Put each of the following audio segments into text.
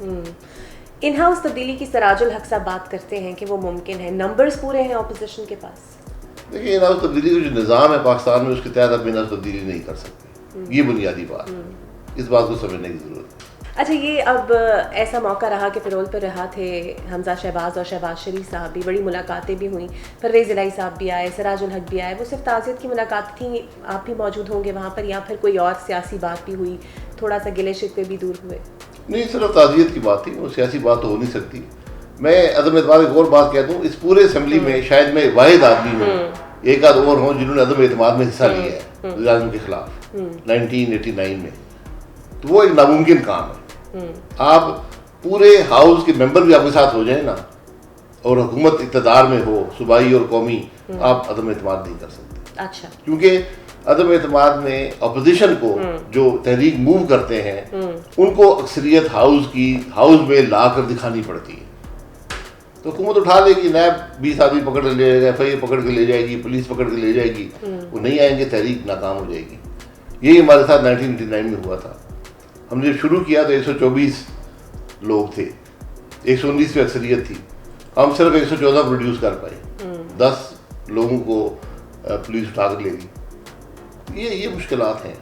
In house تبدیلی کی سراج الحق صاحب بات کرتے ہیں کہ وہ ممکن ہے, نمبرز پورے ہیں اپوزیشن کے پاس. دیکھیے ان ہاؤس تبدیلی کا جو نظام ہے پاکستان میں اس کے تحت اب ان ہاؤس تبدیلی نہیں کر سکتے, یہ بنیادی بات ہے, اس بات کو سمجھنے کی ضرورت ہے. اچھا, یہ اب ایسا موقع رہا کہ پیرول پر رہا تھے حمزہ شہباز اور شہباز شریف صاحب بھی, بڑی ملاقاتیں بھی ہوئیں, پرویز الہی صاحب بھی آئے, سراج الحق بھی آئے, وہ صرف تعزیت کی ملاقات تھیں, آپ بھی موجود ہوں گے وہاں پر, یا پھر کوئی اور سیاسی بات بھی ہوئی, تھوڑا سا گلے شکوے بھی دور ہوئے؟ نہیں, صرف تعزیت کی بات تھی, وہ سیاسی بات تو ہو نہیں سکتی. میں عدم اعتماد ایک اور بات کہتا ہوں, اس پورے اسمبلی میں شاید میں واحد آدمی ہوں, ایک آدھ اور ہوں جنہوں نے عدم اعتماد میں حصہ لیا ہے وزیر اعظم کے خلاف 1989 میں, تو وہ ایک ناممکن کام ہے. آپ پورے ہاؤس کے ممبر بھی آپ کے ساتھ ہو جائیں نا, اور حکومت اقتدار میں ہو صوبائی اور قومی, آپ عدم اعتماد نہیں کر سکتے. اچھا, کیونکہ عدم اعتماد میں اپوزیشن کو جو تحریک موو کرتے ہیں ان کو اکثریت ہاؤس میں لا کر دکھانی پڑتی ہے. تو حکومت اٹھا لے گی, نیب 20 آدمی پکڑ لے جائے گا, ایف آئی اے پکڑ کے لے جائے گی, پولیس پکڑ کے لے جائے گی, وہ نہیں آئیں گے, تحریک ناکام ہو جائے گی. یہی ہمارے ساتھ 1989 میں ہوا تھا. ہم نے جب شروع کیا تو 124 لوگ تھے, 119 پہ اکثریت تھی, ہم صرف 114 پروڈیوس کر پائے, 10 لوگوں کو پولیس اٹھا کر لے گئی. یہ مشکلات ہیں.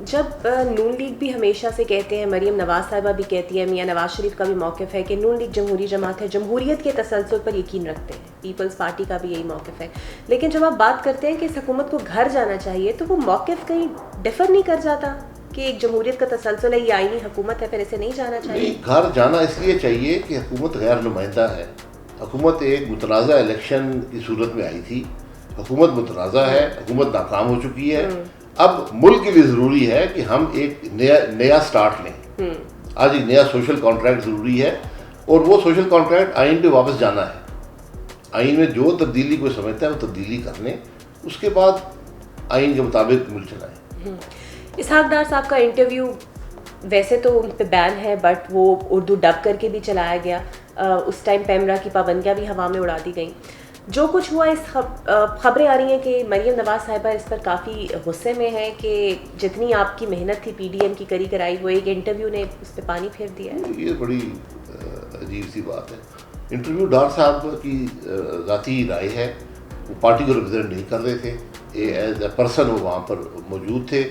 جب نون لیگ بھی ہمیشہ سے کہتے ہیں, مریم نواز صاحبہ بھی کہتی ہے, میاں نواز شریف کا بھی موقف ہے کہ نون لیگ جمہوری جماعت ہے, جمہوریت کے تسلسل پر یقین رکھتے ہیں, پیپلز پارٹی کا بھی یہی موقف ہے. لیکن جب آپ بات کرتے ہیں کہ اس حکومت کو گھر جانا چاہیے, تو وہ موقف کہیں ڈفر نہیں کر جاتا کہ ایک جمہوریت کا تسلسل ہے, یہ آئینی حکومت ہے, پھر اسے نہیں جانا چاہیے؟ نہیں, گھر جانا اس لیے چاہیے کہ حکومت غیر نمائندہ ہے. حکومت ایک متنازع الیکشن کی صورت میں آئی تھی, حکومت متنازع ہے, حکومت ناکام ہو چکی ہے. اب ملک کے لیے ضروری ہے کہ ہم ایک نیا سٹارٹ لیں. آج ایک نیا سوشل کانٹریکٹ ضروری ہے, اور وہ سوشل کانٹریکٹ آئین پہ واپس جانا ہے. آئین میں جو تبدیلی کوئی سمجھتا ہے وہ تبدیلی کر لیں, اس کے بعد آئین کے مطابق ملک چلائیں. اسحاق ڈار صاحب کا انٹرویو ویسے تو ان پہ بین ہے, بٹ وہ اردو ڈب کر کے بھی چلایا گیا. اس ٹائم پیمرا کی پابندیاں بھی ہوا میں اڑا دی گئیں. جو کچھ ہوا, اس خبریں آ رہی ہیں کہ مریم نواز صاحبہ اس پر کافی غصے میں ہیں کہ جتنی آپ کی محنت تھی پی ڈی ایم کی کری کرائی, وہ ایک انٹرویو نے اس پہ پانی پھیر دیا ہے. یہ بڑی عجیب سی بات ہے. انٹرویو ڈار صاحب کی ذاتی رائے ہے, وہ پارٹی کو ریپرزینٹ نہیں کر رہے تھے, ایز اے پرسن وہ وہاں پر موجود تھے.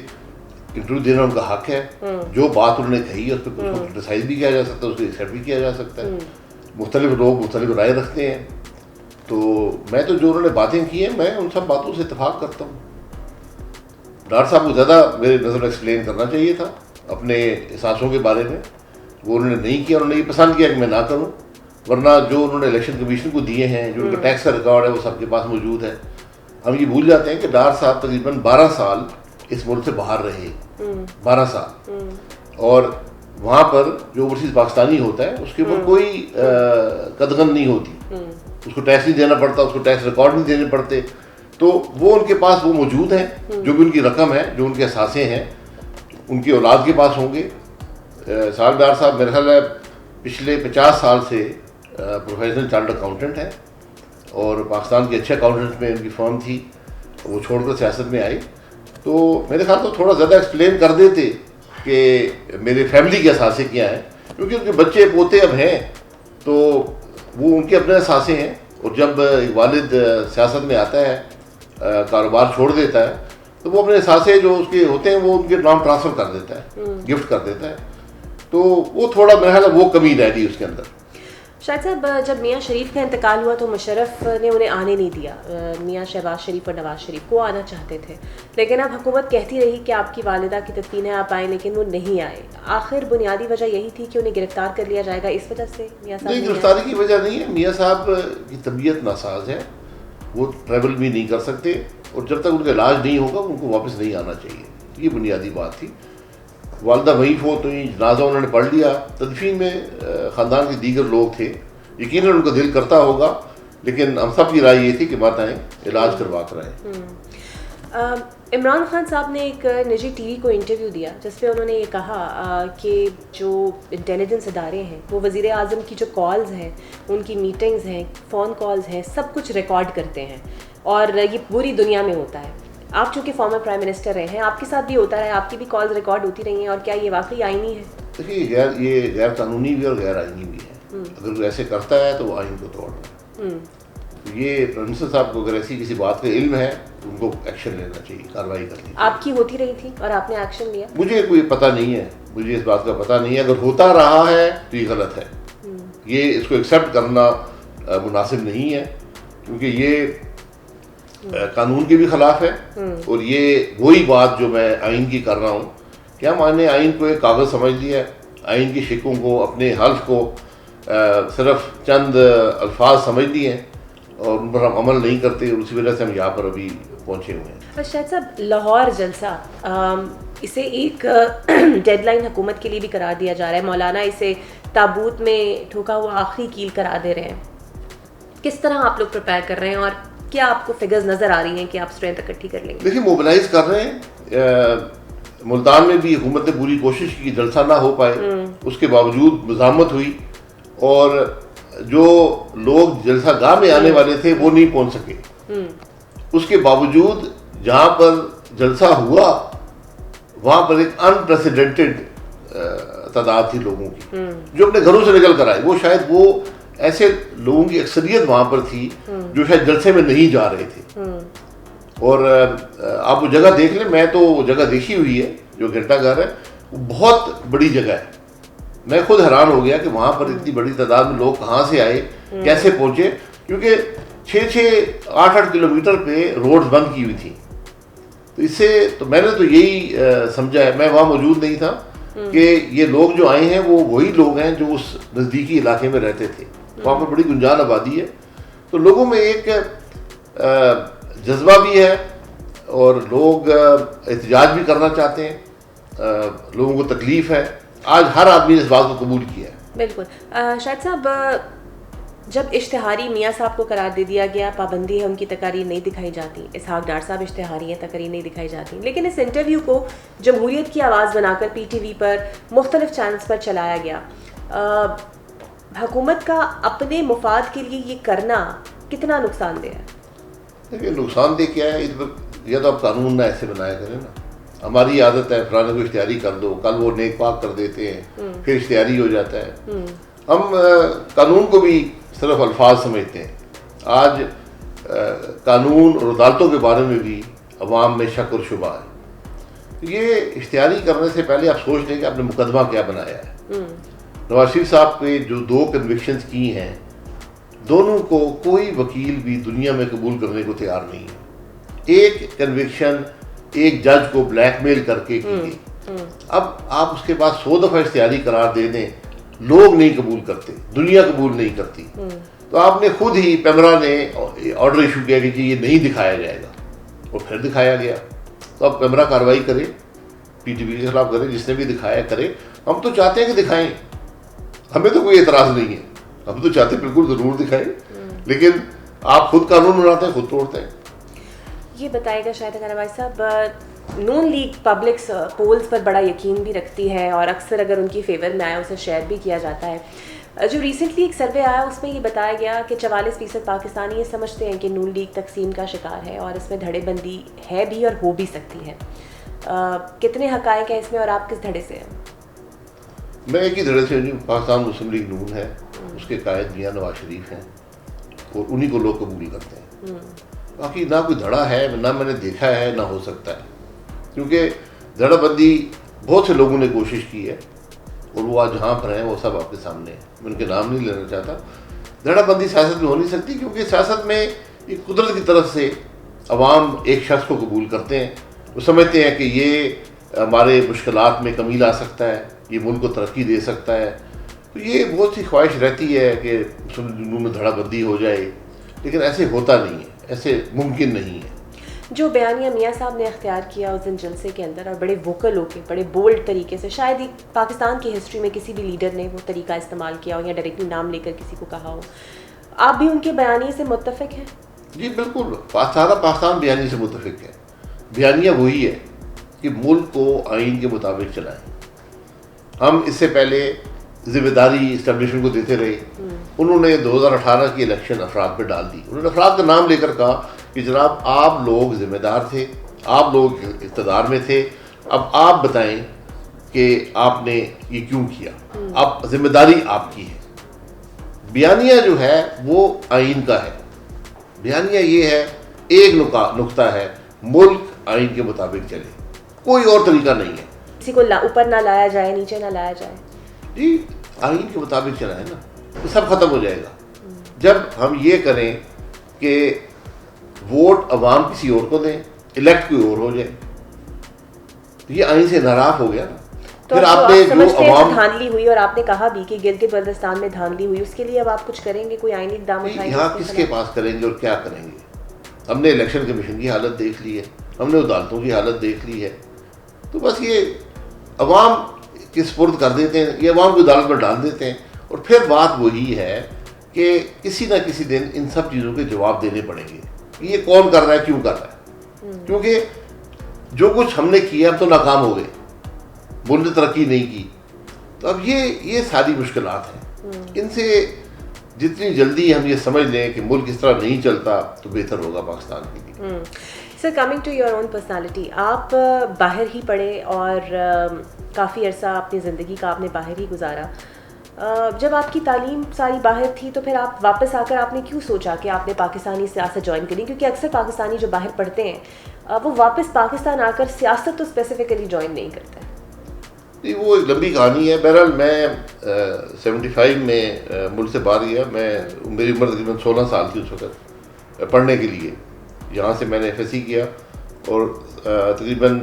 انٹرویو دینا ان کا حق ہے, جو بات انہوں نے کہی ہے اس پہ کچھ کرٹیسائز بھی کیا جا سکتا ہے, اس کو ایکسیپٹ بھی کیا جا سکتا ہے. مختلف لوگ مختلف رائے رکھتے ہیں, تو میں تو جو انہوں نے باتیں کی ہیں میں ان سب باتوں سے اتفاق کرتا ہوں. ڈار صاحب کو زیادہ میرے نظر ایکسپلین کرنا چاہیے تھا اپنے احساسوں کے بارے میں, وہ انہوں نے نہیں کیا. انہوں نے یہ پسند کیا کہ میں نہ کروں, ورنہ جو انہوں نے الیکشن کمیشن کو دیے ہیں, جو ان کا ٹیکس کا ریکارڈ ہے, وہ سب کے پاس موجود ہے. ہم یہ بھول جاتے ہیں کہ ڈار صاحب تقریباً 12 سال اس ملک سے باہر رہے, 12 سال, اور وہاں پر جو اوورسیز پاکستانی ہوتا ہے اس کے اوپر کوئی قدغن نہیں ہوتی, اس کو ٹیکس نہیں دینا پڑتا, اس کو ٹیکس ریکارڈ نہیں دینے پڑتے. تو وہ ان کے پاس وہ موجود ہیں, جو بھی ان کی رقم ہے, جو ان کے اثاثے ہیں, ان کی اولاد کے پاس ہوں گے. اسحاق ڈار صاحب میرے خیال ہے پچھلے 50 سال سے پروفیشنل چارٹرڈ اکاؤنٹنٹ ہیں, اور پاکستان کے اچھے اکاؤنٹنٹ میں ان کی فرم تھی, وہ چھوڑ کر سیاست میں آئی. تو میرے خیال تو تھوڑا زیادہ ایکسپلین کر دیتے کہ میرے فیملی کے اثاثے کیا ہیں, کیونکہ ان کے بچے پوتے اب ہیں, تو وہ ان کے اپنے اثاثے ہیں. اور جب ایک والد سیاست میں آتا ہے, کاروبار چھوڑ دیتا ہے, تو وہ اپنے اثاثے جو اس کے ہوتے ہیں وہ ان کے نام ٹرانسفر کر دیتا ہے, گفٹ کر دیتا ہے. تو وہ تھوڑا میرا خیال ہے وہ کمی رہ گئی اس کے اندر. شاہد صاحب, جب میاں شریف کا انتقال ہوا تو مشرف نے انہیں آنے نہیں دیا, میاں شہباز شریف اور نواز شریف کو آنا چاہتے تھے, لیکن اب حکومت کہتی رہی کہ آپ کی والدہ کی تدفین ہے, آپ آئیں, لیکن وہ نہیں آئے. آخر بنیادی وجہ یہی تھی کہ انہیں گرفتار کر لیا جائے گا, اس وجہ سے میاں صاحب؟ نہیں, گرفتاری کی وجہ نہیں ہے. میاں صاحب کی طبیعت ناساز ہے, وہ ٹریول بھی نہیں کر سکتے, اور جب تک ان کا علاج نہیں ہوگا ان کو واپس نہیں آنا چاہیے. یہ بنیادی بات تھی. والدہ وہیں فوت ہوئی, جنازہ انہوں نے پڑھ لیا. تدفین میں خاندان کے دیگر لوگ تھے, یقیناً ان کا دل کرتا ہوگا, لیکن ہم سب کی رائے یہ تھی کہ مات آئیں, علاج کروا کر آئیں. عمران خان صاحب نے ایک نجی ٹی وی کو انٹرویو دیا جس پہ انہوں نے یہ کہا کہ جو انٹیلیجنس ادارے ہیں وہ وزیر اعظم کی جو کالز ہیں, ان کی میٹنگز ہیں, فون کالز ہیں, سب کچھ ریکارڈ کرتے ہیں, اور یہ پوری دنیا میں ہوتا ہے. آپ چونکہ فارمر پرائم منسٹر رہے ہیں, آپ کے ساتھ بھی ہوتا ہے, آپ کی بھی کالز ریکارڈ ہوتی رہی ہیں, اور کیا یہ واقعی آئینی ہے؟ دیکھیے یہ غیر قانونی بھی اور غیر آئینی بھی ہے. اگر کوئی ایسے کرتا ہے تو وہ آئین کو توڑ رہا ہے. یہ پرائم منسٹر صاحب کو اگر ایسی کسی بات کا علم ہے تو ان کو ایکشن لینا چاہیے, کارروائی کرنی. آپ کی ہوتی رہی تھی اور آپ نے ایکشن لیا؟ مجھے کوئی پتہ نہیں ہے, مجھے اس بات کا پتہ نہیں ہے. اگر ہوتا رہا ہے تو یہ غلط ہے, یہ اس کو ایکسیپٹ کرنا مناسب نہیں ہے, کیونکہ یہ قانون کے بھی خلاف ہے. اور یہ وہی بات جو میں آئین کی کر رہا ہوں, کیا ہم نے آئین کو ایک کاغذ سمجھ لیا ہے, آئین کی شکوں کو, اپنے حلف کو صرف چند الفاظ سمجھ لیے ہیں اور ان پر ہم عمل نہیں کرتے, اور اسی وجہ سے ہم یہاں پر ابھی پہنچے ہوئے ہیں. شاہد صاحب, لاہور جلسہ اسے ایک ڈیڈ لائن حکومت کے لیے بھی قرار دیا جا رہا ہے. مولانا اسے تابوت میں ٹھوکا ہوا آخری کیل قرار دے رہے ہیں. کس طرح آپ لوگ پریپیئر کر رہے ہیں اور کیا آپ کو فگرز نظر آ رہی ہیں کہ آپ اسٹرینتھ اکٹھی کر لیں گے؟ دیکھیے موبلائز کر رہے ہیں. ملتان میں بھی حکومت نے پوری کوشش کی, جلسہ نہ ہو پائے, اس کے باوجود مزاحمت ہوئی, اور جو لوگ جلسہ گاہ میں آنے والے تھے وہ نہیں پہنچ سکے. اس کے باوجود جہاں پر جلسہ ہوا وہاں پر ایک انپریسیڈنٹڈ تعداد تھی لوگوں کی جو اپنے گھروں سے نکل کر آئے. وہ شاید وہ ایسے لوگوں کی اکثریت وہاں پر تھی جو شاید جلسے میں نہیں جا رہے تھے. اور آپ وہ جگہ دیکھ لیں, میں تو وہ جگہ دیکھی ہوئی ہے جو گھنٹہ گھر ہے, وہ بہت بڑی جگہ ہے. میں خود حیران ہو گیا کہ وہاں پر اتنی بڑی تعداد میں لوگ کہاں سے آئے, کیسے پہنچے, کیونکہ 6-8 کلومیٹر پہ روڈز بند کی ہوئی تھی. تو اس سے تو میں نے تو یہی سمجھا ہے, میں وہاں موجود نہیں تھا, کہ یہ لوگ جو آئے ہیں وہ وہی لوگ ہیں جو اس نزدیکی علاقے میں رہتے تھے. وہاں پر بڑی گنجان آبادی ہے, تو لوگوں میں ایک جذبہ بھی ہے اور لوگ احتجاج بھی کرنا چاہتے ہیں, لوگوں کو تکلیف ہے. آج ہر آدمی نے اس بات کو قبول کیا ہے. بالکل. شاہد صاحب, جب اشتہاری میاں صاحب کو قرار دے دیا گیا, پابندی ہے ان کی تقاریر نہیں دکھائی جاتی, اسحاق ڈار صاحب اشتہاری ہیں, تقاریر نہیں دکھائی جاتی, لیکن اس انٹرویو کو جمہوریت کی آواز بنا کر پی ٹی وی پر مختلف چینلز پر چلایا گیا. حکومت کا اپنے مفاد کے لیے یہ کرنا کتنا نقصان دہ ہے؟ دیکھیے نقصان دہ کیا ہے, یا تو آپ قانون نہ ایسے بنایا کریں نا. ہماری عادت ہے فلانے کو اشتہاری کر دو, کل وہ نیک پاک کر دیتے ہیں, پھر اشتہاری ہو جاتا ہے. ہم قانون کو بھی صرف الفاظ سمجھتے ہیں. آج قانون اور عدالتوں کے بارے میں بھی عوام میں شک اور شبہ ہے. یہ اشتہاری کرنے سے پہلے آپ سوچ لیں کہ آپ نے مقدمہ کیا بنایا ہے. نواز شریف صاحب کے جو 2 کنوکشنز کی ہیں, دونوں کو کوئی وکیل بھی دنیا میں قبول کرنے کو تیار نہیں ہے. ایک کنوکشن ایک جج کو بلیک میل کر کے کی گئی. اب آپ اس کے بعد 100 دفعہ اشتہاری قرار دے دیں, لوگ نہیں قبول کرتے, دنیا قبول نہیں کرتی. تو آپ نے خود ہی پیمرا نے آرڈر ایشو کیا کہ جی یہ نہیں دکھایا جائے گا, اور پھر دکھایا گیا. تو اب پیمرا کارروائی کرے, پی ٹی وی کے خلاف کرے, جس نے بھی دکھایا کرے. ہم تو چاہتے ہیں کہ دکھائیں, ہمیں تو کوئی اعتراض نہیں ہے, ہم تو چاہتے ہیں بالکل ضرور دکھائیں, لیکن آپ خود قانون بناتے ہیں, خود توڑتے ہیں. یہ بتائے گا شاہد اگر صاحب, نون لیگ پبلکس پولز پر بڑا یقین بھی رکھتی ہے اور اکثر اگر ان کی فیور میں آیا اسے شیئر بھی کیا جاتا ہے. جو ریسنٹلی ایک سروے آیا اس میں یہ بتایا گیا کہ 44% پاکستانی یہ سمجھتے ہیں کہ نون لیگ تقسیم کا شکار ہے اور اس میں دھڑے بندی ہے بھی اور ہو بھی سکتی ہے. کتنے حقائق ہیں اس میں اور آپ کس دھڑے سے ہیں؟ میں ایک ہی دھڑے سے ہوں, پاکستان مسلم لیگ نون ہے, اس کے قائد میاں نواز شریف ہیں, اور انہی کو لوگ قبول کرتے ہیں. باقی نہ کوئی دھڑا ہے, نہ میں نے دیکھا ہے, نہ ہو سکتا ہے, کیونکہ دھڑا بندی بہت سے لوگوں نے کوشش کی ہے, اور وہ آج جہاں پر ہیں وہ سب آپ کے سامنے ہیں. میں ان کے نام نہیں لینا چاہتا. دھڑا بندی سیاست میں ہو نہیں سکتی, کیونکہ سیاست میں ایک قدرت کی طرف سے عوام ایک شخص کو قبول کرتے ہیں, وہ سمجھتے ہیں کہ یہ ہمارے مشکلات میں کمی لا سکتا ہے, یہ ملک کو ترقی دے سکتا ہے. تو یہ بہت سی خواہش رہتی ہے کہ مسلم میں دھڑا بندی ہو جائے, لیکن ایسے ہوتا نہیں ہے, ایسے ممکن نہیں ہے. جو بیانیہ میاں صاحب نے اختیار کیا اس دن جلسے کے اندر, اور بڑے ووکل ہو کے, بڑے بولڈ طریقے سے, شاید ہی پاکستان کی ہسٹری میں کسی بھی لیڈر نے وہ طریقہ استعمال کیا ہو یا ڈائریکٹلی نام لے کر کسی کو کہا ہو. آپ بھی ان کے بیانیے سے متفق ہیں؟ جی بالکل, سارا پاکستان بیانیے سے متفق ہے. بیانیہ وہی ہے کہ ملک کو آئین کے مطابق چلائیں. ہم اس سے پہلے ذمہ داری اسٹیبلشمنٹ کو دیتے رہے. انہوں نے 2018 کی الیکشن افراد پہ ڈال دی. انہوں نے افراد کا نام لے کر کہا کہ جناب آپ لوگ ذمہ دار تھے, آپ لوگ اقتدار میں تھے, اب آپ بتائیں کہ آپ نے یہ کیوں کیا, اب ذمہ داری آپ کی ہے. بیانیہ جو ہے وہ آئین کا ہے. بیانیہ یہ ہے, ایک نقطہ ہے, ملک آئین کے مطابق چلے, کوئی اور طریقہ نہیں ہے. کسی کو اوپر نہ لایا جائے, نیچے نہ لایا جائے. جی آئین کے مطابق چلا ہے نا, تو سب ختم ہو جائے گا. جب ہم یہ کریں کہ ووٹ عوام کسی اور کو دیں, الیکٹ کوئی اور ہو جائے, تو یہ آئین سے انحراف ہو گیا نا. پھر آپ نے جو عوام دھاندلی ہوئی, اور آپ نے کہا بھی کہ گلگت بلتستان میں دھاندلی ہوئی, اس کے لیے اب آپ کچھ کریں گے, کوئی آئینی اقدام اٹھائیں گے؟ یہاں کس کے پاس کریں گے اور کیا کریں گے؟ ہم نے الیکشن کمیشن کی حالت دیکھ لی ہے, ہم نے عدالتوں کی حالت دیکھ لی ہے, تو بس یہ عوام کے سپرد کر دیتے ہیں, یہ عوام کو عدالت میں ڈال دیتے ہیں. اور پھر بات وہی ہے کہ کسی نہ کسی دن ان سب چیزوں کے جواب دینے پڑیں گے کہ یہ کون کر رہا ہے, کیوں کر رہا ہے. کیونکہ جو کچھ ہم نے کیا اب تو ناکام ہو گئے, ملک نے ترقی نہیں کی. تو اب یہ ساری مشکلات ہیں, ان سے جتنی جلدی ہم یہ سمجھ لیں کہ ملک اس طرح نہیں چلتا تو بہتر ہوگا پاکستان کے لیے. Sir, coming to your own personality, آپ باہر ہی پڑھے اور کافی عرصہ اپنی زندگی کا آپ نے باہر ہی گزارا. جب آپ کی تعلیم ساری باہر تھی تو پھر آپ واپس آ کر آپ نے کیوں سوچا کہ آپ نے پاکستانی سیاست جوائن کرنی؟ کیونکہ اکثر پاکستانی جو باہر پڑھتے ہیں وہ واپس پاکستان آ کر سیاست تو اسپیسیفکلی جوائن نہیں کرتے. جی وہ ایک لمبی کہانی ہے. بہرحال میں 75 میں ملک سے باہر گیا. میری عمر تقریباً 16 سال تھی اس وقت, پڑھنے کے لیے. یہاں سے میں نے FSC کیا اور تقریباً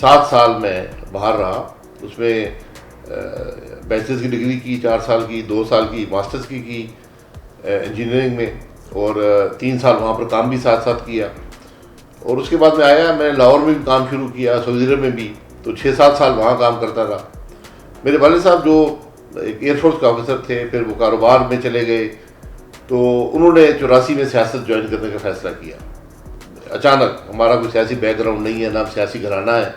7 سال میں باہر رہا. اس میں بیچلرز کی ڈگری کی 4 سال کی, 2 سال کی ماسٹرز کی انجینئرنگ میں, اور 3 سال وہاں پر کام بھی ساتھ ساتھ کیا. اور اس کے بعد میں آیا, میں نے لاہور میں بھی کام شروع کیا, سعودی عرب میں بھی, تو 6-7 سال وہاں کام کرتا رہا. میرے والد صاحب جو ایک ایئر فورس کے آفیسر تھے, پھر وہ کاروبار میں چلے گئے, تو انہوں نے 84 میں سیاست جوائن کرنے کا فیصلہ کیا. اچانک, ہمارا کوئی سیاسی بیک گراؤنڈ نہیں ہے, نہ سیاسی گھرانہ ہے.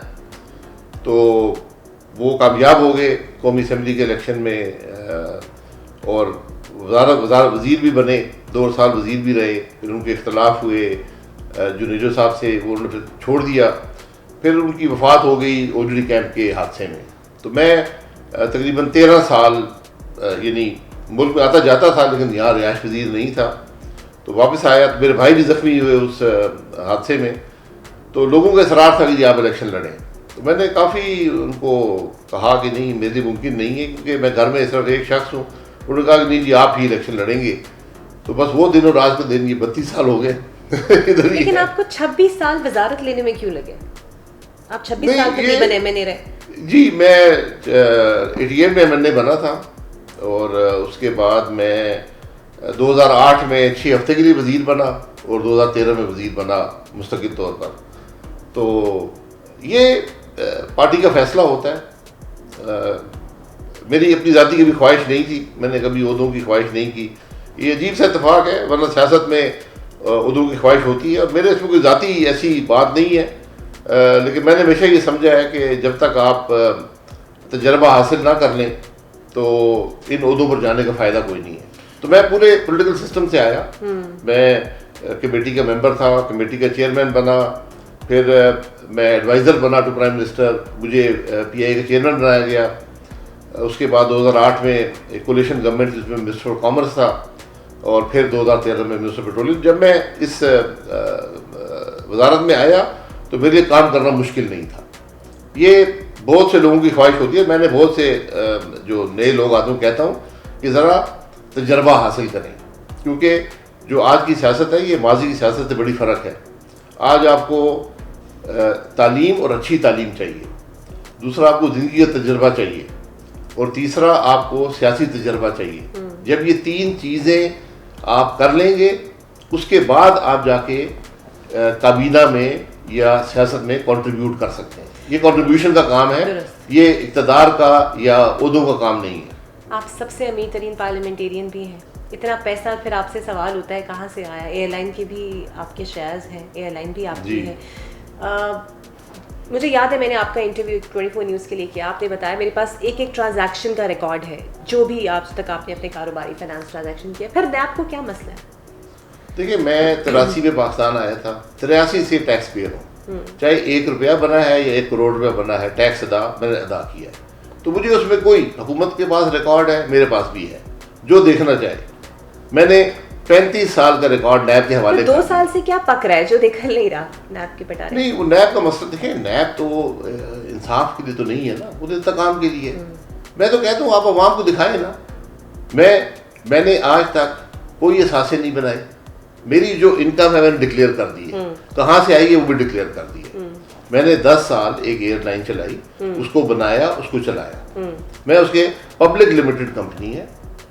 تو وہ کامیاب ہو گئے قومی اسمبلی کے الیکشن میں, اور وزیر بھی بنے, 2 سال وزیر بھی رہے. پھر ان کے اختلاف ہوئے جنیجو صاحب سے, وہ انہوں نے پھر چھوڑ دیا. پھر ان کی وفات ہو گئی اوجڑی کیمپ کے حادثے میں. تو میں تقریباً 13 سال یعنی ملک میں آتا جاتا تھا, لیکن یہاں رہائش پذیر نہیں تھا. تو واپس آیا تو میرے بھائی بھی زخمی ہوئے اس حادثے میں. تو لوگوں کا اصرار تھا کہ آپ الیکشن لڑیں. تو میں نے کافی ان کو کہا کہ نہیں, میرے لیے ممکن نہیں ہے, کیونکہ میں گھر میں صرف ایک شخص ہوں. انہوں نے کہا کہ نہیں جی آپ ہی الیکشن لڑیں گے. تو بس وہ دن اور آج کا دن, یہ 32 سال ہو گئے. لیکن آپ کو 26 سال وزارت لینے میں کیوں لگے؟ آپ 26 سال تقریباً MNA رہے. جی میں 88 میں MNA بنا تھا, اور اس کے بعد میں 2008 میں 6 ہفتے کے لیے وزیر بنا, اور 2013 میں وزیر بنا مستقل طور پر. تو یہ پارٹی کا فیصلہ ہوتا ہے. میری اپنی ذاتی کی بھی خواہش نہیں تھی, میں نے کبھی عہدوں کی خواہش نہیں کی. یہ عجیب سا اتفاق ہے, ورنہ سیاست میں عہدوں کی خواہش ہوتی ہے, اور میرے اس میں کوئی ذاتی ایسی بات نہیں ہے. لیکن میں نے ہمیشہ یہ سمجھا ہے کہ جب تک آپ تجربہ حاصل نہ کر لیں تو ان عہدوں پر جانے کا فائدہ کوئی نہیں ہے. تو میں پورے پولیٹیکل سسٹم سے آیا. میں کمیٹی کا ممبر تھا, کمیٹی کا چیئرمین بنا, پھر میں ایڈوائزر بنا ٹو پرائم منسٹر, مجھے PI کا چیئرمین بنایا گیا. اس کے بعد 2008 میں ایک کولیشن گورنمنٹ جس میں منسٹر آف کامرس تھا, اور پھر 2013 میں منسٹر پیٹرولیم. جب میں اس وزارت میں آیا تو میرے لیے کام کرنا مشکل نہیں تھا. یہ بہت سے لوگوں کی خواہش ہوتی ہے. میں نے بہت سے جو نئے لوگ آتے ہیں کہتا ہوں کہ ذرا تجربہ حاصل کریں, کیونکہ جو آج کی سیاست ہے یہ ماضی کی سیاست سے بڑی فرق ہے. آج آپ کو تعلیم اور اچھی تعلیم چاہیے, دوسرا آپ کو زندگی کا تجربہ چاہیے, اور تیسرا آپ کو سیاسی تجربہ چاہیے. جب یہ 3 چیزیں آپ کر لیں گے, اس کے بعد آپ جا کے کابینہ میں یا سیاست میں کنٹریبیوٹ کر سکتے ہیں. یہ کنٹریبیوشن کا کام ہے, یہ اقتدار کا یا عہدوں کا کام نہیں ہے. آپ سب سے امیر ترین پارلیمنٹیرین بھی ہیں. اتنا پیسہ, پھر آپ سے سوال ہوتا ہے کہاں سے آیا؟ ایئر لائن کے بھی آپ کے شیئرز ہیں, ایئر لائن بھی آپ کی ہے. مجھے یاد ہے میں نے آپ کا انٹرویو 24 نیوز کے لیے کیا. آپ نے بتایا میرے پاس ایک ٹرانزیکشن کا ریکارڈ ہے, جو بھی آج تک آپ نے اپنے کاروباری فائنانس ٹرانزیکشن کیا. پھر آپ کو کیا مسئلہ ہے؟ دیکھیے میں 83 میں پاکستان آیا تھا, 83 سے ٹیکس پیئر ہوں. چاہے 1 روپیہ بنا ہے یا 1 کروڑ روپیہ بنا ہے، ٹیکس میں نے ادا کیا ہے. تو مجھے اس میں کوئی، حکومت کے پاس ریکارڈ ہے، میرے پاس بھی ہے، جو دیکھنا چاہے. میں نے 35 سال کا ریکارڈ نیب کے حوالے 2 سال سے کیا پک رہا ہے جو دیکھ نہیں رہا نیب کے پٹارے؟ نہیں، وہ نیب کا مسئلہ دیکھیں، نیب تو انصاف کے لیے تو نہیں ہے نا، وہ تو انتقام کے لیے. میں تو کہتا ہوں آپ عوام کو دکھائیں نا. میں نے آج تک کوئی اثاثے نہیں بنائے. میری جو انکم ہے میں نے ڈکلیئر کر دی ہے، کہاں سے آئی ہے وہ بھی ڈکلیئر کر دی ہے. میں نے 10 سال ایک ایئر لائن چلائی، اس کو بنایا، اس کو چلایا. میں اس کے پبلک لمیٹڈ کمپنی ہے،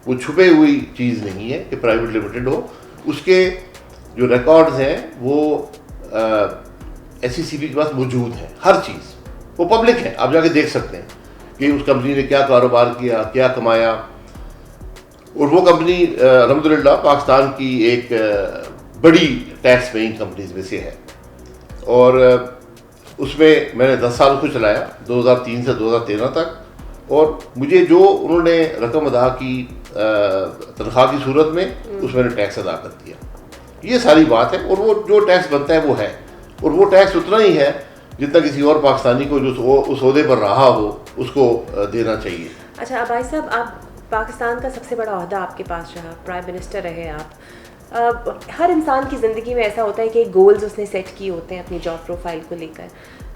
وہ چھپے ہوئی چیز نہیں ہے کہ پرائیویٹ لمیٹڈ ہو. اس کے جو ریکارڈز ہیں وہ SECB کے پاس موجود ہیں، ہر چیز وہ پبلک ہے، آپ جا کے دیکھ سکتے ہیں کہ اس کمپنی نے کیا کاروبار کیا، کیا کمایا. اور وہ کمپنی الحمدللہ پاکستان کی ایک بڑی ٹیکس پیئنگ کمپنیز میں سے ہے. اور اس میں نے 10 سال کو چلایا، 2003 سے 2013 تک. اور مجھے جو انہوں نے رقم ادا کی تنخواہ کی صورت میں، اس میں نے ٹیکس ادا کر دیا. یہ ساری بات ہے. اور وہ جو ٹیکس بنتا ہے وہ ہے، اور وہ ٹیکس اتنا ہی ہے جتنا کسی اور پاکستانی کو جو اس عہدے پر رہا ہو اس کو دینا چاہیے. اچھا عبائی صاحب، آپ پاکستان کا سب سے بڑا عہدہ آپ کے پاس رہا، پرائم منسٹر رہے آپ. ہر انسان کی زندگی میں ایسا ہوتا ہے کہ گولز اس نے سیٹ کیے ہوتے ہیں اپنی جاب پروفائل کو لے کر.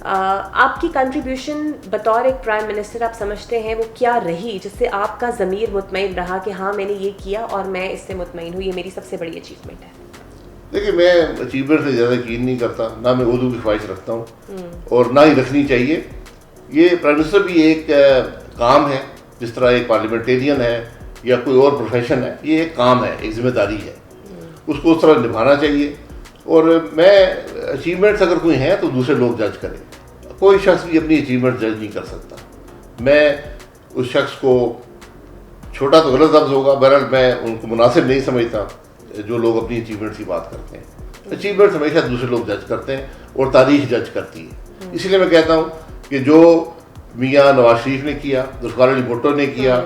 آپ کی کنٹریبیوشن بطور ایک پرائم منسٹر آپ سمجھتے ہیں وہ کیا رہی جس سے آپ کا ضمیر مطمئن رہا کہ ہاں میں نے یہ کیا اور میں اس سے مطمئن ہوں، یہ میری سب سے بڑی اچیومنٹ ہے؟ دیکھیے، میں اچیومنٹ سے زیادہ یقین نہیں کرتا، نہ میں اردو کی خواہش رکھتا ہوں اور نہ ہی رکھنی چاہیے. یہ پرائم منسٹر بھی ایک کام ہے، جس طرح ایک پارلیمنٹیرین ہے یا کوئی اور پروفیشن ہے. یہ ایک کام ہے، ایک ذمہ داری ہے، اس کو اس طرح نبھانا چاہیے. اور میں اچیومنٹس اگر کوئی ہیں تو دوسرے لوگ جج کریں. کوئی شخص بھی اپنی اچیومنٹ جج نہیں کر سکتا. میں اس شخص کو، چھوٹا تو غلط لفظ ہوگا، بہرحال میں ان کو مناسب نہیں سمجھتا جو لوگ اپنی اچیومنٹس کی بات کرتے ہیں. اچیومنٹس ہمیشہ دوسرے لوگ جج کرتے ہیں اور تاریخ جج کرتی ہے. اس لیے میں کہتا ہوں کہ جو میاں نواز شریف نے کیا، ذوالفقار علی بھٹو نے کیا،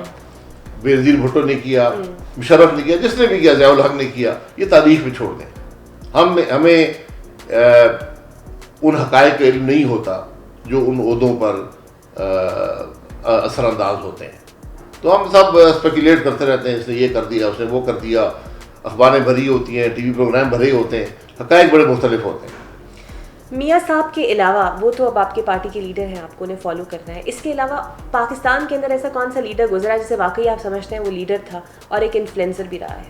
بےنظیر بھٹو نے کیا، مشرف نے کیا، جس نے بھی کیا، ضیاء الحق نے کیا، یہ تاریخ میں چھوڑ دیں. ہمیں ان حقائق کا علم نہیں ہوتا جو ان عہدوں پر اثر انداز ہوتے ہیں. تو ہم سب اسپیکولیٹ کرتے رہتے ہیں، اس نے یہ کر دیا، اس نے وہ کر دیا. اخباریں بھری ہوتی ہیں، ٹی وی پروگرام بھرے ہوتے ہیں، حقائق بڑے مختلف ہوتے ہیں. میاں صاحب کے علاوہ، وہ تو اب آپ کے پارٹی کے لیڈر ہیں، آپ کو انہیں فالو کرنا ہے، اس کے علاوہ پاکستان کے اندر ایسا کون سا لیڈر گزرا ہے جسے واقعی آپ سمجھتے ہیں وہ لیڈر تھا اور ایک انفلوئنسر بھی رہا ہے؟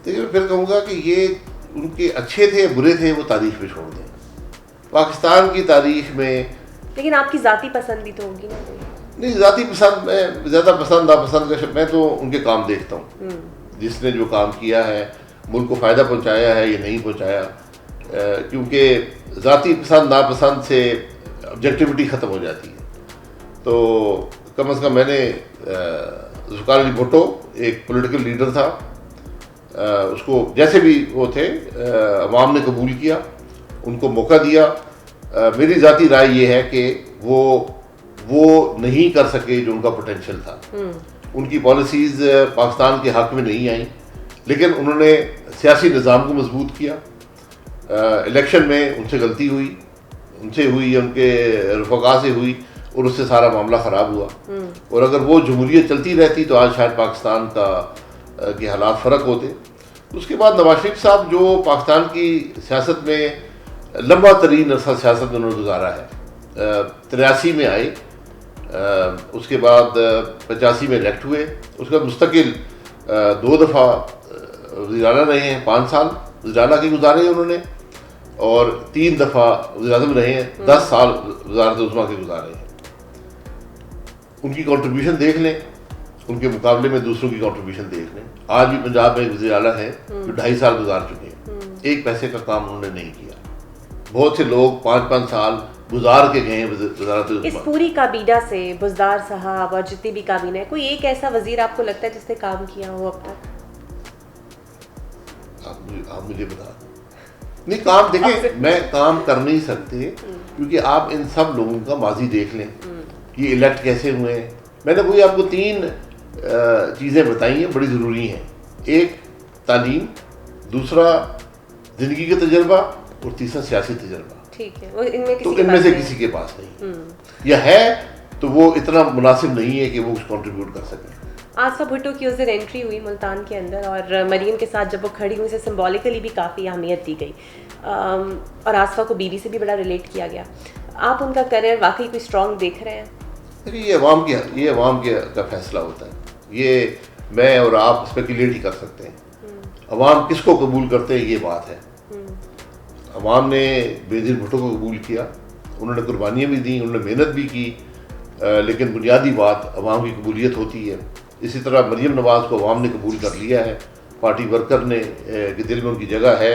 دیکھیے، میں پھر کہوں گا کہ یہ ان کے اچھے تھے برے تھے وہ تاریخ میں چھوڑ دیں. پاکستان کی تاریخ میں لیکن آپ کی ذاتی پسند بھی تو ہوگی نا کوئی؟ نہیں، ذاتی پسند، میں زیادہ پسند ناپسند کا میں تو ان کے کام دیکھتا ہوں. جس نے جو کام کیا ہے، ملک کو فائدہ پہنچایا ہے یا نہیں پہنچایا. کیونکہ ذاتی پسند ناپسند سے آبجیکٹیوٹی ختم ہو جاتی ہے. تو کم از کم میں نے ذوالفقار علی بھٹو ایک پولیٹیکل لیڈر تھا، اس کو جیسے بھی وہ تھے عوام نے قبول کیا، ان کو موقع دیا. میری ذاتی رائے یہ ہے کہ وہ نہیں کر سکے جو ان کا پوٹینشیل تھا. ان کی پالیسیز پاکستان کے حق میں نہیں آئیں، لیکن انہوں نے سیاسی نظام کو مضبوط کیا. الیکشن میں ان سے غلطی ہوئی، ان سے ہوئی، ان کے رفقا سے ہوئی، اور اس سے سارا معاملہ خراب ہوا. اور اگر وہ جمہوریت چلتی رہتی تو آج شاید پاکستان کے حالات فرق ہوتے. اس کے بعد نواز شریف صاحب جو پاکستان کی سیاست میں لمبا ترین عرصہ سیاست میں انہوں نے گزارا ہے. 83 میں آئے، اس کے بعد 85 میں الیکٹ ہوئے. اس کے بعد مستقل 2 دفعہ وزیر اعلیٰ رہے ہیں، 5 سال وزیر اعلیٰ کے گزارے ہیں انہوں نے، اور 3 دفعہ وزیر اعظم رہے ہیں، 10 سال وزارت عظمیٰ کے گزارے ہیں. ان کی کنٹریبیوشن دیکھ لیں، ان کے مقابلے میں دوسروں کی کنٹریبیوشن دیکھ لیں. آج بھی پنجاب میں ایک وزیر اعلیٰ ہیں جو 2.5 سال گزار چکے ہیں. ایک پیسے کا کام انہوں نے نہیں کیا. بہت سے لوگ 5 سال گزار کے گئے ہیں وزارت عظمیٰ. اس پوری کابینہ سے بزدار صاحب اور جتنی بھی کابینہ ہے، کوئی ایک ایسا وزیر آپ کو لگتا ہے جس نے کام کیا ہو اب تک؟ آپ مجھے بتا دیں. نہیں، کام دیکھیں، میں کام کر نہیں سکتے کیونکہ آپ ان سب لوگوں کا ماضی دیکھ لیں، یہ الیکٹ کیسے ہوئے ہیں. میں نے کوئی آپ کو 3 چیزیں بتائی ہیں، بڑی ضروری ہیں. ایک تعلیم، دوسرا زندگی کا تجربہ، اور تیسرا سیاسی تجربہ. ٹھیک ہے، وہ ان میں تو ان میں سے کسی کے پاس نہیں، یا ہے تو وہ اتنا مناسب نہیں ہے کہ وہ کچھ کنٹریبیوٹ کر سکیں. آصفہ بھٹو کی اس دن انٹری ہوئی ملتان کے اندر، اور مریم کے ساتھ جب وہ کھڑی ہوئی اسے سمبولیکلی بھی کافی اہمیت دی گئی، اور آصفہ کو بی بی سے بھی بڑا ریلیٹ کیا گیا. آپ ان کا کریئر واقعی کوئی اسٹرانگ دیکھ رہے ہیں؟ دیکھیے یہ عوام کا فیصلہ ہوتا ہے، یہ میں اور آپ اسپیکولیٹ ہی کر سکتے ہیں. عوام کس کو قبول کرتے ہیں یہ بات ہے. عوام نے بینظیر بھٹو کو قبول کیا، انہوں نے قربانیاں بھی دیں، انہوں نے محنت بھی کی، لیکن بنیادی بات عوام کی قبولیت ہوتی ہے. اسی طرح مریم نواز کو عوام نے قبول کر لیا ہے، پارٹی ورکر نے کہ دل میں ان کی جگہ ہے،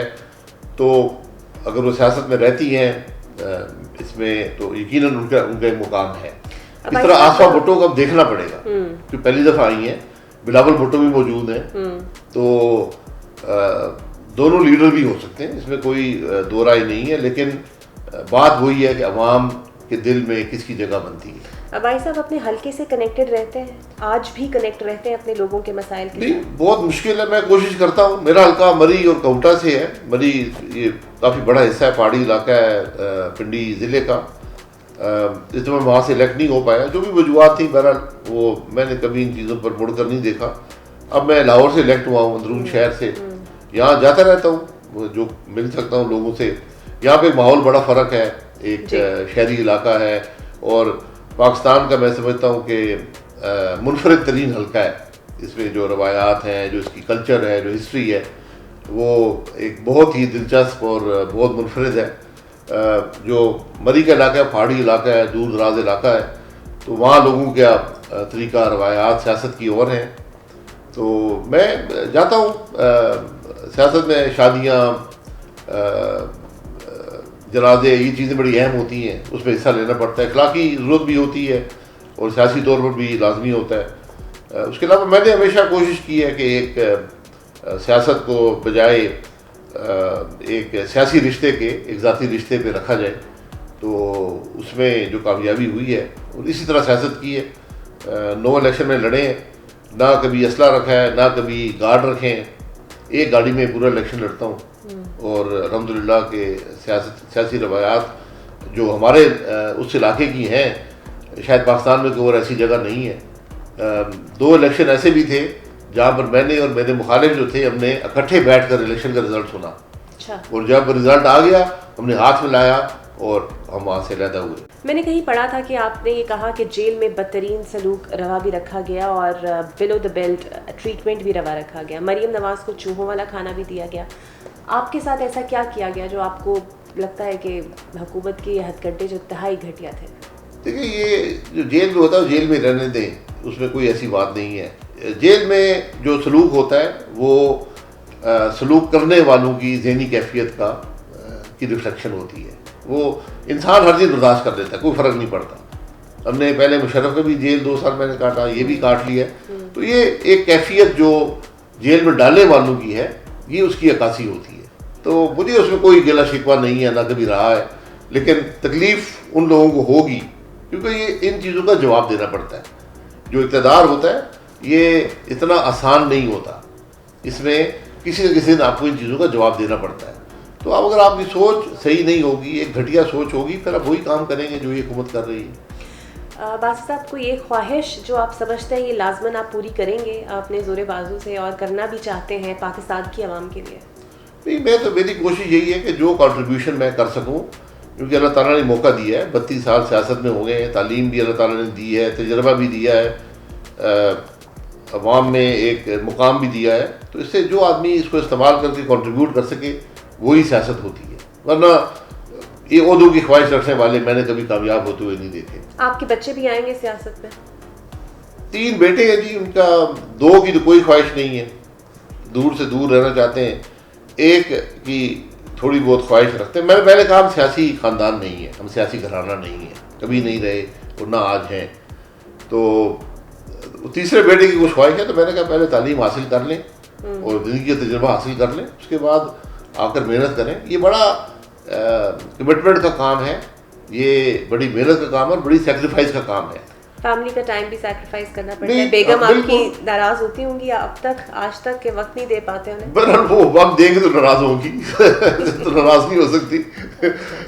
تو اگر وہ سیاست میں رہتی ہیں اس میں تو یقیناً ان کا ایک مقام ہے. اس طرح آصفہ بھٹو کو اب دیکھنا پڑے گا، کہ پہلی دفعہ آئی ہیں، بلاول بھٹو بھی موجود ہیں، تو دونوں لیڈر بھی ہو سکتے ہیں، اس میں کوئی دو رائے نہیں ہے. لیکن بات وہی ہے کہ عوام کے دل میں کس کی جگہ بنتی ہے. بھائی صاحب اپنے حلقے سے کنیکٹڈ رہتے ہیں، آج بھی کنیکٹ رہتے ہیں اپنے لوگوں کے مسائل کے نہیں، بہت مشکل ہے. میں کوشش کرتا ہوں. میرا حلقہ مری اور کوٹا سے ہے. مری یہ کافی بڑا حصہ ہے، پہاڑی علاقہ ہے پنڈی ضلع کا. اس میں وہاں سے الیکٹ نہیں ہو پایا، جو بھی وجوہات تھیں، بہرحال وہ میں نے کبھی ان چیزوں پر مڑ کر نہیں دیکھا. اب میں لاہور سے الیکٹ ہوا ہوں، اندرون شہر سے. یہاں جاتا رہتا ہوں، جو مل سکتا ہوں لوگوں سے. یہاں پہ ماحول بڑا فرق ہے، ایک شہری علاقہ ہے، اور پاکستان کا میں سمجھتا ہوں کہ منفرد ترین حلقہ ہے. اس میں جو روایات ہیں، جو اس کی کلچر ہے، جو ہسٹری ہے، وہ ایک بہت ہی دلچسپ اور بہت منفرد ہے. جو مری کا علاقہ ہے، پہاڑی علاقہ ہے، دور دراز علاقہ ہے، تو وہاں لوگوں کا طریقہ، روایات سیاست کی اور ہیں. تو میں جاتا ہوں سیاست میں. شادیاں، جنازے، یہ چیزیں بڑی اہم ہوتی ہیں، اس میں حصہ لینا پڑتا ہے. اخلاقی ضرورت بھی ہوتی ہے اور سیاسی طور پر بھی لازمی ہوتا ہے. اس کے علاوہ میں نے ہمیشہ کوشش کی ہے کہ ایک سیاست کو بجائے ایک سیاسی رشتے کے ایک ذاتی رشتے پہ رکھا جائے. تو اس میں جو کامیابی ہوئی ہے، اور اسی طرح سیاست کی ہے. 9 الیکشن میں لڑے ہیں، نہ کبھی اسلحہ رکھا ہے، نہ کبھی گارڈ رکھے ہیں. ایک گاڑی میں پورا الیکشن لڑتا ہوں. اور الحمدللہ کہ سیاسی روایات جو ہمارے اس علاقے کی ہیں، شاید پاکستان میں کوئی اور ایسی جگہ نہیں ہے. 2 الیکشن ایسے بھی تھے جہاں پر میں نے اور میرے مخالف جو تھے، ہم نے اکٹھے بیٹھ کر الیکشن کا رزلٹ سنا. اور جب رزلٹ آ گیا، ہم نے ہاتھ میں لایا اور ہم وہاں سے علیحدہ ہوئے. میں نے کہیں پڑھا تھا کہ آپ نے یہ کہا کہ جیل میں بدترین سلوک روا بھی رکھا گیا اور بلو دا بیلٹ ٹریٹمنٹ بھی روا رکھا گیا. مریم نواز کو چوہوں والا کھانا بھی دیا گیا. آپ کے ساتھ ایسا کیا کیا گیا جو آپ کو لگتا ہے کہ حکومت کے ہتھ کنڈے جو انتہائی گھٹیا تھے؟ دیکھیے، یہ جو جیل میں ہوتا ہے جیل میں رہنے دیں، اس میں کوئی ایسی بات نہیں ہے. جیل میں جو سلوک ہوتا ہے وہ سلوک کرنے والوں کی ذہنی کیفیت کی ریفلیکشن ہوتی ہے. وہ انسان ہر چیز برداشت کر لیتا ہے، کوئی فرق نہیں پڑتا. ہم نے پہلے مشرف کا بھی جیل 2 سال میں نے کاٹا، یہ بھی کاٹ لیا. تو یہ ایک کیفیت جو جیل میں ڈالنے والوں کی ہے، یہ اس کی عکاسی ہوتی ہے. تو مجھے اس میں کوئی گلا شکوہ نہیں ہے، نہ کبھی رہا ہے. لیکن تکلیف ان لوگوں کو ہوگی، کیونکہ یہ ان چیزوں کا جواب دینا پڑتا ہے. جو اقتدار ہوتا ہے یہ اتنا آسان نہیں ہوتا، اس میں کسی نہ کسی دن آپ کو ان چیزوں کا جواب دینا پڑتا ہے. تو اب اگر آپ کی سوچ صحیح نہیں ہوگی، ایک گھٹیا سوچ ہوگی، پھر آپ وہی کام کریں گے جو یہ حکومت کر رہی ہے. باسط صاحب، کوئی ایک خواہش جو آپ سمجھتے ہیں یہ لازماً آپ پوری کریں گے اپنے زور بازو سے اور کرنا بھی چاہتے ہیں پاکستان کی عوام کے لیے؟ نہیں، میری کوشش یہی ہے کہ جو کنٹریبیوشن میں کر سکوں، کیونکہ اللہ تعالیٰ نے موقع دیا ہے. 32 سال سیاست میں ہو گئے ہیں، تعلیم بھی اللہ تعالیٰ نے دی ہے، تجربہ بھی دیا ہے، عوام میں ایک مقام بھی دیا ہے. تو اس سے جو آدمی اس کو استعمال کر کے کنٹریبیوٹ کر سکے، وہی سیاست ہوتی ہے. ورنہ یہ عہدوں کی خواہش رکھنے والے میں نے کبھی کامیاب ہوتے ہوئے نہیں دیکھے. آپ کے بچے بھی آئیں گے سیاست میں؟ 3 بیٹے ہیں جی، ان کا 2 کی تو کوئی خواہش نہیں ہے، دور سے دور رہنا چاہتے ہیں. ایک کی تھوڑی بہت خواہش رکھتے ہیں. میں نے پہلے کہا ہم سیاسی خاندان نہیں ہیں، ہم سیاسی گھرانہ نہیں ہیں، کبھی نہیں رہے اور نہ آج ہیں. تو تیسرے بیٹے کی کچھ خواہش ہے، تو میں نے کہا پہلے تعلیم حاصل کر لیں اور زندگی کا تجربہ حاصل کر لیں، اس کے بعد آ کر محنت کریں. یہ بڑا کمٹمنٹ کا کام ہے، یہ بڑی محنت کا کام ہے اور بڑی سیکریفائس کا کام ہے. فیملی کا ٹائم بھی سیکریفائز کرنا پڑتا ہے. بیگم آپ کی ناراض ہوتی ہوں گی اب تک آج تک کہ وقت نہیں دے پاتے انہیں؟ بہرحال وہ وقت دیں گے تو ناراض ہوگی تو ناراض نہیں ہو سکتی.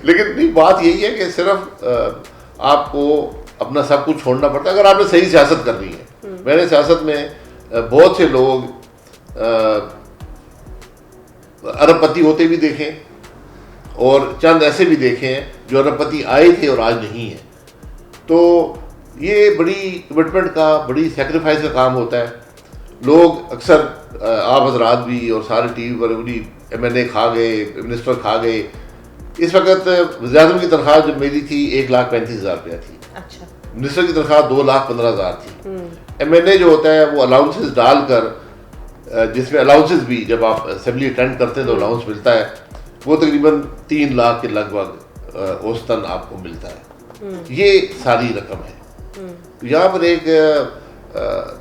لیکن نہیں بات یہی ہے کہ صرف آپ کو اپنا سب کچھ چھوڑنا پڑتا ہے اگر آپ نے صحیح سیاست کرنی ہے. میں نے سیاست میں بہت سے لوگ ارب پتی ہوتے بھی دیکھے اور چند ایسے بھی دیکھے ہیں جو ارب پتی آئے تھے اور آج نہیں ہیں. تو یہ بڑی کمٹمنٹ کا بڑی سیکریفائس کا کام ہوتا ہے. لوگ اکثر آپ حضرات بھی اور سارے ٹی وی پر بڑی MNA کھا گئے, منسٹر کھا گئے. اس وقت وزیر اعظم کی تنخواہ جب میری تھی 1,35,000 روپیہ تھی. اچھا. منسٹر کی تنخواہ 2,15,000 تھی. MNA جو ہوتا ہے وہ الاؤنسز ڈال کر, جس میں الاؤنسز بھی جب آپ اسمبلی اٹینڈ کرتے ہیں تو الاؤنس ملتا ہے, وہ تقریباً 3 لاکھ کے لگ بھگ اوسطاً آپ کو ملتا ہے. یہ ساری رقم ہے. یہاں پر ایک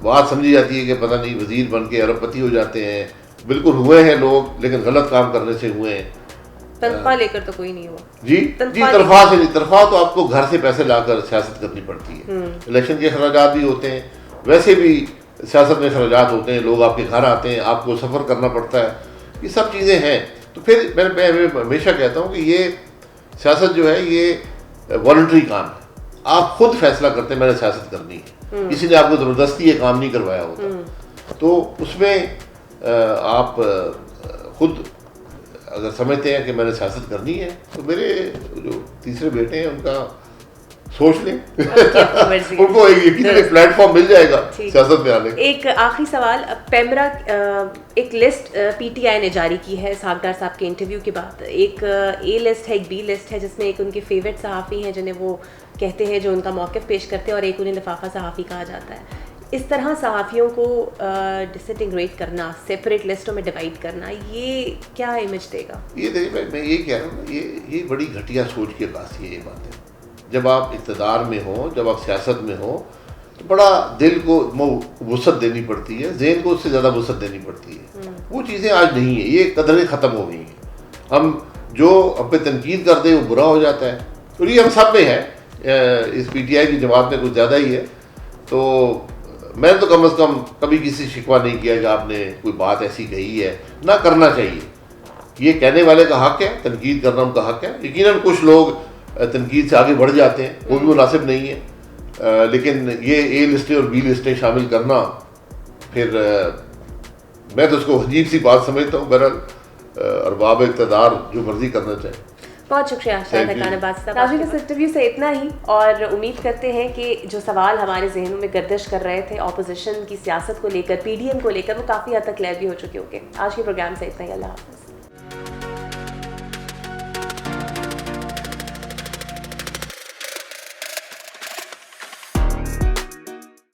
بات سمجھی جاتی ہے کہ پتہ نہیں وزیر بن کے ارب پتی ہو جاتے ہیں. بالکل ہوئے ہیں لوگ, لیکن غلط کام کرنے سے ہوئے ہیں. تنخواہ لے کر تو کوئی نہیں ہوا. جی تنخواہ سے نہیں. تنخواہ تو آپ کو گھر سے پیسے لا کر سیاست کرنی پڑتی ہے. الیکشن کے اخراجات بھی ہوتے ہیں, ویسے بھی سیاست میں اخراجات ہوتے ہیں. لوگ آپ کے گھر آتے ہیں, آپ کو سفر کرنا پڑتا ہے. یہ سب چیزیں ہیں. تو پھر میں ہمیشہ کہتا ہوں کہ یہ سیاست جو ہے یہ والنٹری کام ہے. آپ خود فیصلہ کرتے ہیں میں نے سیاست کرنی ہے, کسی نے آپ کو زبردستی یہ کام نہیں کروایا ہوتا. تو اس میں آپ خود اگر سمجھتے ہیں کہ میں نے سیاست کرنی ہے تو میرے جو تیسرے بیٹے ہیں ان کا سوچ لیں, ان کو یقیناً ایک پلیٹ فارم مل جائے گا سیاست میں آنے. ایک آخری سوال, پیمرا ایک لسٹ PTI نے جاری کی ہے اسحاق ڈار صاحب کے انٹرویو کے بعد. ایک A لسٹ ہے, ایک B لسٹ ہے, جس میں ایک ان کے فیوریٹ صحافی ہیں جنہیں وہ کہتے ہیں جو ان کا موقف پیش کرتے ہیں, اور ایک انہیں لفافہ صحافی کہا جاتا ہے. اس طرح صحافیوں کو ڈسنٹیگریٹ کرنا, سیپریٹ لسٹوں میں ڈیوائڈ کرنا, یہ کیا امیج دے گا؟ یہ دیکھیں میں یہ کہہ رہا ہوں, یہ بڑی گھٹیا سوچ کے پاس یہ بات ہے. جب آپ اقتدار میں ہوں, جب آپ سیاست میں ہوں, تو بڑا دل کو وسعت دینی پڑتی ہے, ذہن کو اس سے زیادہ وسعت دینی پڑتی ہے. وہ چیزیں آج نہیں ہیں, یہ قدریں ختم ہو گئی ہیں. ہم جو ہم پہ تنقید کرتے ہیں وہ برا ہو جاتا ہے, اور یہ ہم سب میں ہے. اس PTI کی جماعت میں کچھ زیادہ ہی ہے. تو میں تو کم از کم کبھی کسی شکوہ نہیں کیا کہ آپ نے کوئی بات ایسی کہی ہے. نہ کرنا چاہیے, یہ کہنے والے کا حق ہے, تنقید کرنا ان کا حق ہے. یقیناً کچھ لوگ تنقید سے آگے بڑھ جاتے ہیں, وہ بھی مناسب نہیں ہے. لیکن یہ A لسٹیں اور B لسٹیں شامل کرنا, پھر میں تو اس کو عجیب سی بات سمجھتا ہوں. بہرحال ارباب اقتدار جو مرضی کرنا چاہیں. بہت شکریہ شاہد حقان عباس صاحب. ناظرین اس انٹرویو سے اتنا ہی, اور امید کرتے ہیں کہ جو سوال ہمارے ذہنوں میں گردش کر رہے تھے اپوزیشن کی سیاست کو لے کر, PDM کو لے کر, وہ کافی حد تک کلیئر بھی ہو چکے ہوں گے. آج کے پروگرام سے اتنا ہی. اللہ حافظ.